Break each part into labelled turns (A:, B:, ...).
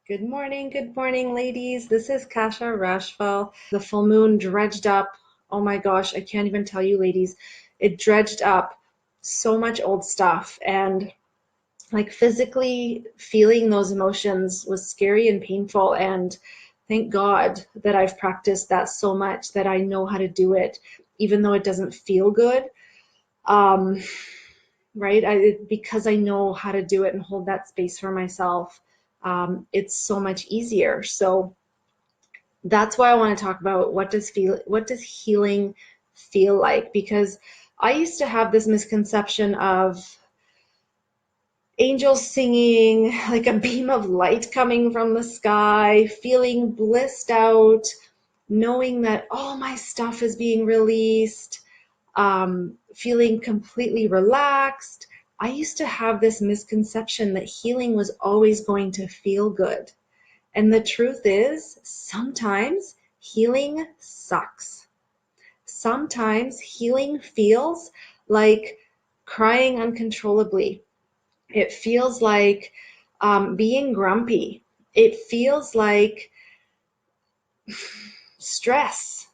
A: Good morning, ladies. This is Kasia Rachfall. The full moon dredged up. Oh my gosh, I can't even tell you, ladies. It dredged up so much old stuff, and like physically feeling those emotions was scary and painful. And thank God that I've practiced that so much that I know how to do it, even though it doesn't feel good. Um, right? Because I know how to do it and hold that space for myself, it's so much easier. So that's why I want to talk about what does healing feel like, because I used to have this misconception of angels singing, like a beam of light coming from the sky, feeling blissed out, knowing that all my stuff is being released, feeling completely relaxed. I used to have this misconception that healing was always going to feel good. And the truth is, sometimes healing sucks. Sometimes healing feels like crying uncontrollably. It feels like being grumpy. It feels like stress,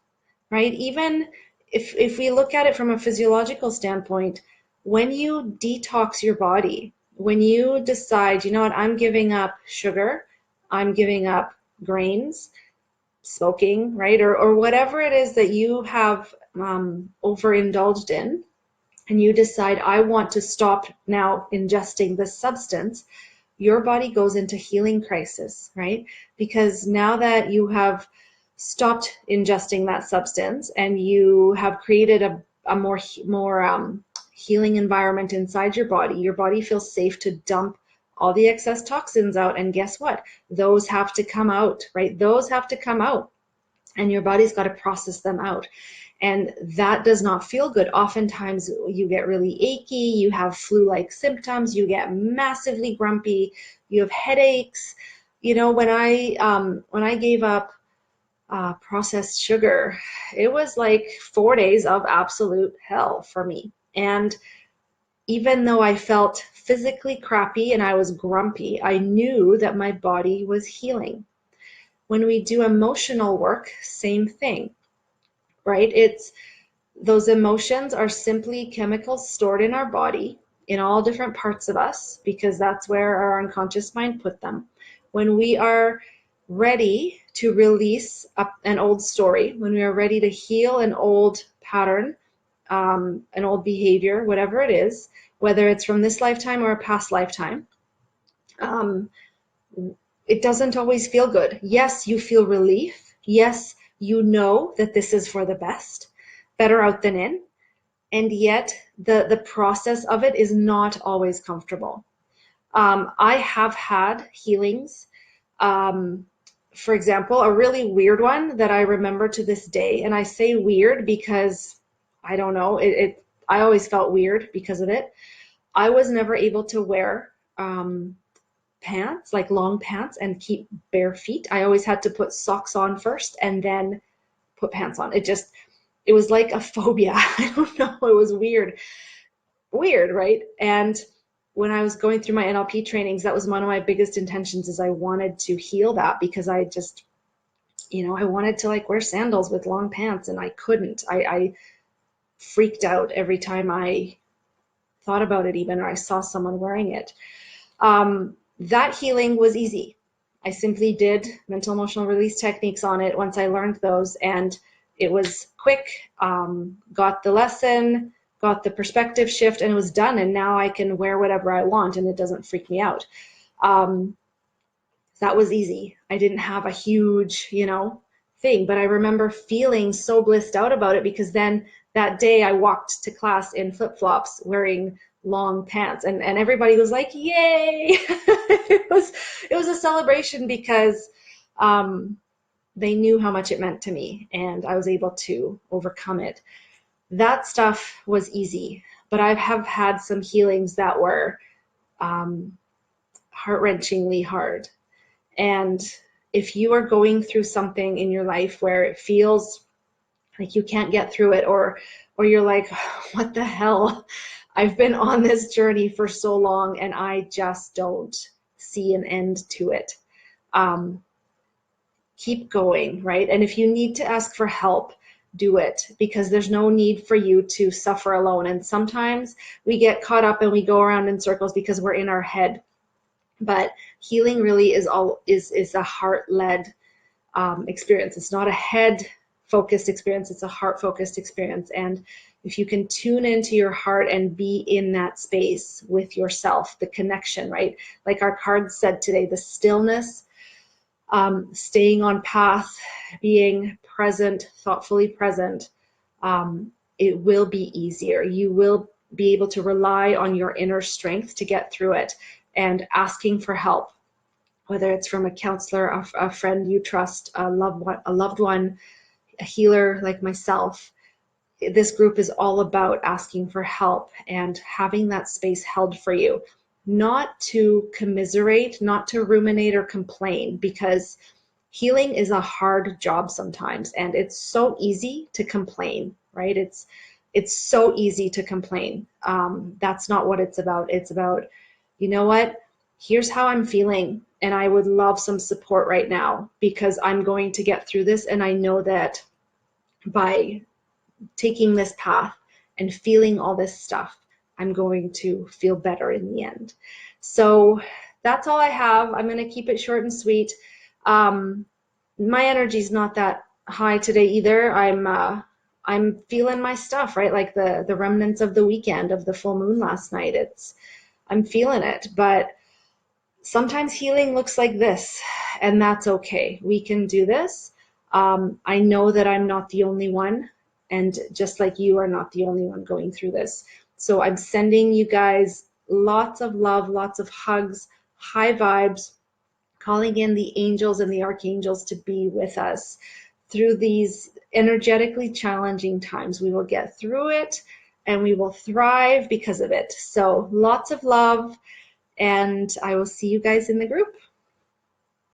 A: right? Even if we look at it from a physiological standpoint, when you detox your body, when you decide, you know what, I'm giving up sugar, I'm giving up grains, smoking, right? Or whatever it is that you have overindulged in, and you decide, I want to stop now ingesting this substance, your body goes into healing crisis, right? Because now that you have stopped ingesting that substance and you have created a more healing environment inside your body feels safe to dump all the excess toxins out. And guess what? Those have to come out, right? Those have to come out, and your body's got to process them out. And that does not feel good. Oftentimes you get really achy, you have flu-like symptoms, you get massively grumpy, you have headaches. You know, when I gave up processed sugar, it was like 4 days of absolute hell for me. And even though I felt physically crappy and I was grumpy, I knew that my body was healing. When we do emotional work, same thing, right? It's those emotions are simply chemicals stored in our body in all different parts of us, because that's where our unconscious mind put them. When we are ready to release an old story, when we are ready to heal an old pattern, an old behavior, whatever it is, whether it's from this lifetime or a past lifetime, um, it doesn't always feel good. Yes, you feel relief. Yes, you know that this is for the best, better out than in. And yet the process of it is not always comfortable. I have had healings. Um, for example, a really weird one that I remember to this day, and I say weird because I don't know, I always felt weird because of it. I was never able to wear pants, like long pants, and keep bare feet. I always had to put socks on first and then put pants on. It was like a phobia. I don't know. It was weird, right? And when I was going through my NLP trainings, that was one of my biggest intentions, is I wanted to heal that, because I just, I wanted to like wear sandals with long pants and I couldn't. I freaked out every time I thought about it, even, or I saw someone wearing it. That healing was easy. I simply did mental emotional release techniques on it once I learned those, and it was quick. Got the lesson, got the perspective shift, and it was done. And now I can wear whatever I want and it doesn't freak me out. Um, that was easy. I didn't have a huge, thing, but I remember feeling so blissed out about it, because then that day I walked to class in flip-flops wearing long pants, and everybody was like, yay. It was a celebration, because they knew how much it meant to me and I was able to overcome it. That stuff was easy, but I have had some healings that were um, heart-wrenchingly hard. And if you are going through something in your life where it feels like you can't get through it, or you're like, what the hell? I've been on this journey for so long and I just don't see an end to it. keep going, right? And if you need to ask for help, do it, because there's no need for you to suffer alone. And sometimes we get caught up and we go around in circles because we're in our head. But healing really is a heart-led experience. It's not a head-focused experience. It's a heart-focused experience. And if you can tune into your heart and be in that space with yourself, the connection, right? Like our cards said today, the stillness, staying on path, being present, thoughtfully present, it will be easier. You will be able to rely on your inner strength to get through it, and asking for help, whether it's from a counselor, a friend you trust, a loved one, a healer like myself. This group is all about asking for help and having that space held for you, not to commiserate, not to ruminate or complain, because healing is a hard job sometimes, and it's so easy to complain, right? It's so easy to complain. That's not what it's about. It's about, you know what? Here's how I'm feeling, and I would love some support right now because I'm going to get through this, and I know that by taking this path and feeling all this stuff, I'm going to feel better in the end. So that's all I have. I'm going to keep it short and sweet. My energy's not that high today either. I'm feeling my stuff, right? Like the remnants of the weekend of the full moon last night. I'm feeling it, but sometimes healing looks like this, and that's okay. We can do this. I know that I'm not the only one, and just like you are not the only one going through this. So I'm sending you guys lots of love, lots of hugs, high vibes, calling in the angels and the archangels to be with us through these energetically challenging times. We will get through it and we will thrive because of it. So lots of love, and I will see you guys in the group.